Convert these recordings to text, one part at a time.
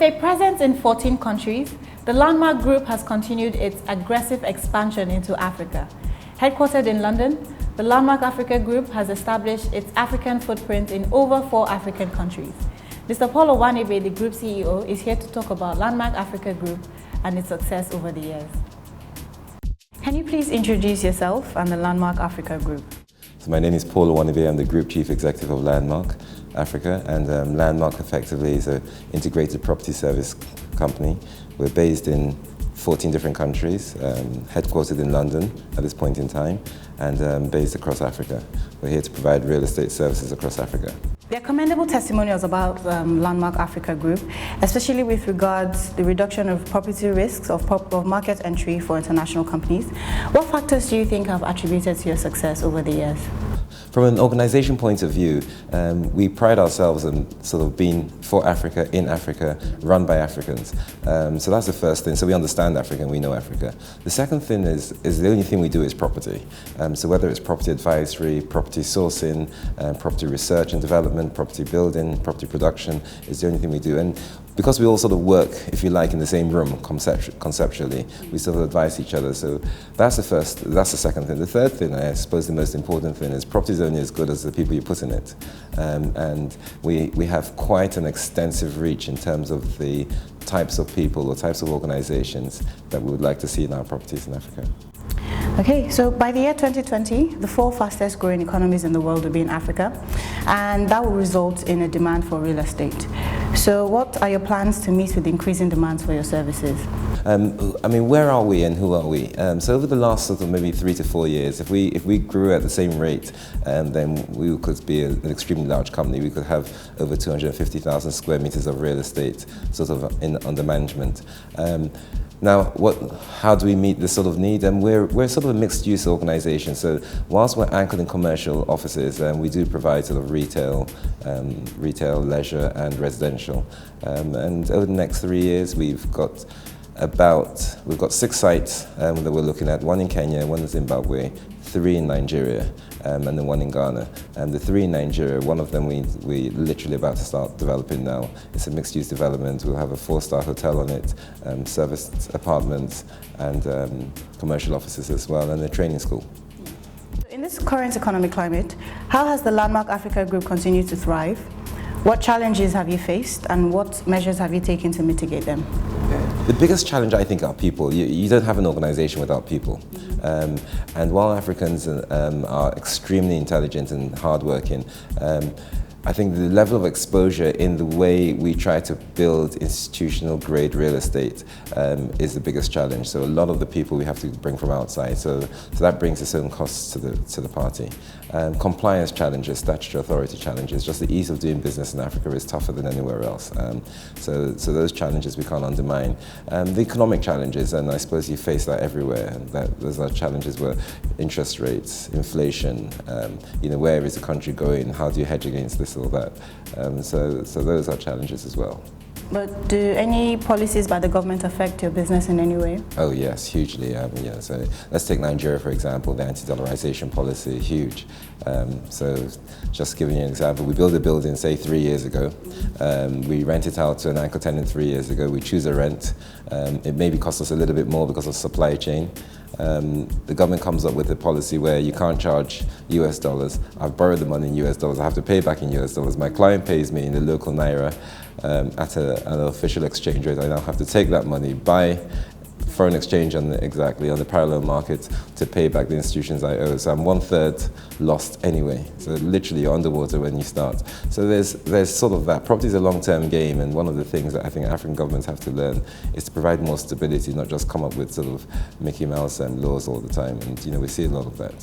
a presence in 14 countries, the Landmark Group has continued its aggressive expansion into Africa. Headquartered in London, the Landmark Africa Group has established its African footprint in over 4 African countries. Mr. Paul Onwuanibe, the Group CEO, is here to talk about Landmark Africa Group and its success over the years. Can you please introduce yourself and the Landmark Africa Group? So my name is Paul Onwuanibe. I'm the Group Chief Executive of Landmark Africa, and Landmark effectively is an integrated property service company. We're based in 14 different countries, headquartered in London at this point in time, and based across Africa. We're here to provide real estate services across Africa. There are commendable testimonials about Landmark Africa Group, especially with regards to the reduction of property risks of market entry for international companies. What factors do you think have attributed to your success over the years? From an organization point of view, we pride ourselves on sort of being for Africa, in Africa, run by Africans. So that's the first thing. So we understand Africa and we know Africa. The second thing is the only thing we do is property. So whether it's property advisory, property sourcing, property research and development, property building, property production is the only thing we do. And because we all sort of work, if you like, in the same room conceptually, we sort of advise each other. So that's the second thing. The third thing, I suppose the most important thing, is property is only as good as the people you put in it. And we have quite an extensive reach in terms of the types of people or types of organizations that we would like to see in our properties in Africa. Okay, so by the year 2020, the 4 fastest growing economies in the world will be in Africa, and that will result in a demand for real estate. So what are your plans to meet with the increasing demands for your services? I mean, where are we and who are we? So over the last sort of maybe 3 to 4 years, if we grew at the same rate, then we could be an extremely large company. We could have over 250,000 square meters of real estate sort of under management. Now, how do we meet this sort of need? And we're sort of a mixed-use organization. So whilst we're anchored in commercial offices, we do provide sort of retail, leisure, and residential. And over the next 3 years, we've got 6 sites that we're looking at. 1 in Kenya, 1 in Zimbabwe, 3 in Nigeria, and then 1 in Ghana. And the 3 in Nigeria, one of them we literally about to start developing now. It's a mixed-use development. We'll have a 4-star hotel on it, serviced apartments, and commercial offices as well, and a training school. In this current economic climate, how has the Landmark Africa Group continued to thrive? What challenges have you faced, and what measures have you taken to mitigate them? The biggest challenge, I think, are people. You don't have an organization without people. And while Africans are extremely intelligent and hardworking, I think the level of exposure in the way we try to build institutional grade real estate is the biggest challenge. So a lot of the people we have to bring from outside. So that brings its own costs to the party. Compliance challenges, statutory authority challenges, just the ease of doing business in Africa is tougher than anywhere else. So those challenges we can't undermine. The economic challenges, and I suppose you face that everywhere. And those are challenges where interest rates, inflation, where is the country going? How do you hedge against this or that? So those are challenges as well. But do any policies by the government affect your business in any way? Oh yes, hugely. Yeah. So let's take Nigeria for example. The anti-dollarization policy, huge. So just giving you an example, we build a building, say 3 years ago. We rent it out to an anchor tenant 3 years ago. We choose a rent. It maybe costs us a little bit more because of supply chain. The government comes up with a policy where you can't charge US dollars. I've borrowed the money in US dollars. I have to pay back in US dollars. My client pays me in the local naira at an official exchange rate. I now have to take that money, buy foreign exchange on the parallel market to pay back the institutions I owe. So I'm 1/3 lost anyway. So literally you're underwater when you start. So there's sort of that. Property is a long-term game, and one of the things that I think African governments have to learn is to provide more stability, not just come up with sort of Mickey Mouse and laws all the time. And we see a lot of that.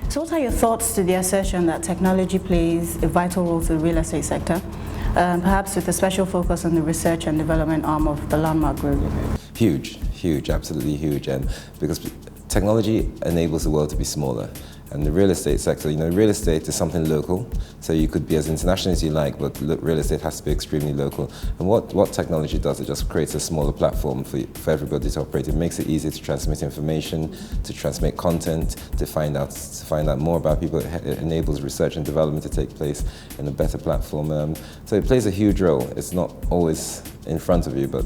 So what are your thoughts to the assertion that technology plays a vital role to the real estate sector, perhaps with a special focus on the research and development arm of the Landmark Group? Huge, absolutely huge. And because technology enables the world to be smaller. And the real estate sector, real estate is something local, so you could be as international as you like, but real estate has to be extremely local. And what technology does, it just creates a smaller platform for everybody to operate. It makes it easier to transmit information, to transmit content, to find out more about people. It enables research and development to take place in a better platform. So it plays a huge role. It's not always in front of you, but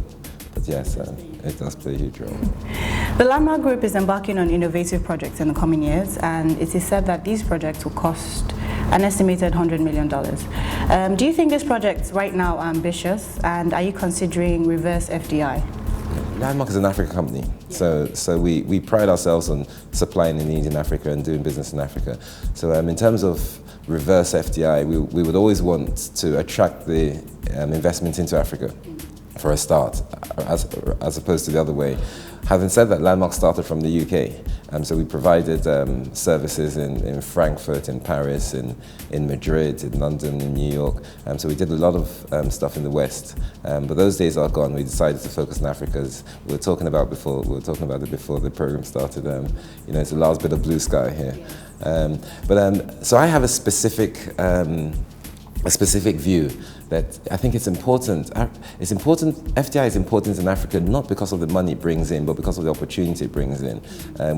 yes, it does play a huge role. The Landmark Group is embarking on innovative projects in the coming years, and it is said that these projects will cost an estimated $100 million. Do you think these projects right now are ambitious, and are you considering reverse FDI? Landmark is an African company, so we pride ourselves on supplying the needs in Africa and doing business in Africa. So in terms of reverse FDI, we would always want to attract the investment into Africa for a start, as opposed to the other way. Having said that, Landmark started from the UK, so we provided services in Frankfurt, in Paris, in Madrid, in London, in New York. So we did a lot of stuff in the West, but those days are gone. We decided to focus on Africa, as we were talking about before. We were talking about it before the program started. You know, it's the last bit of blue sky here. So I have a specific view that I think it's important. FDI is important in Africa not because of the money it brings in, but because of the opportunity it brings in.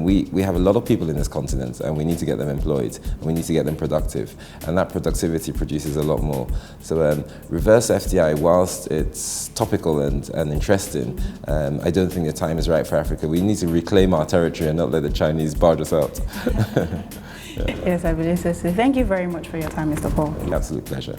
We have a lot of people in this continent, and we need to get them employed, and we need to get them productive, and that productivity produces a lot more. So reverse FDI, whilst it's topical and interesting, I don't think the time is right for Africa. We need to reclaim our territory and not let the Chinese barge us out. Yes, I believe so. Thank you very much for your time, Mr. Paul. Absolute pleasure.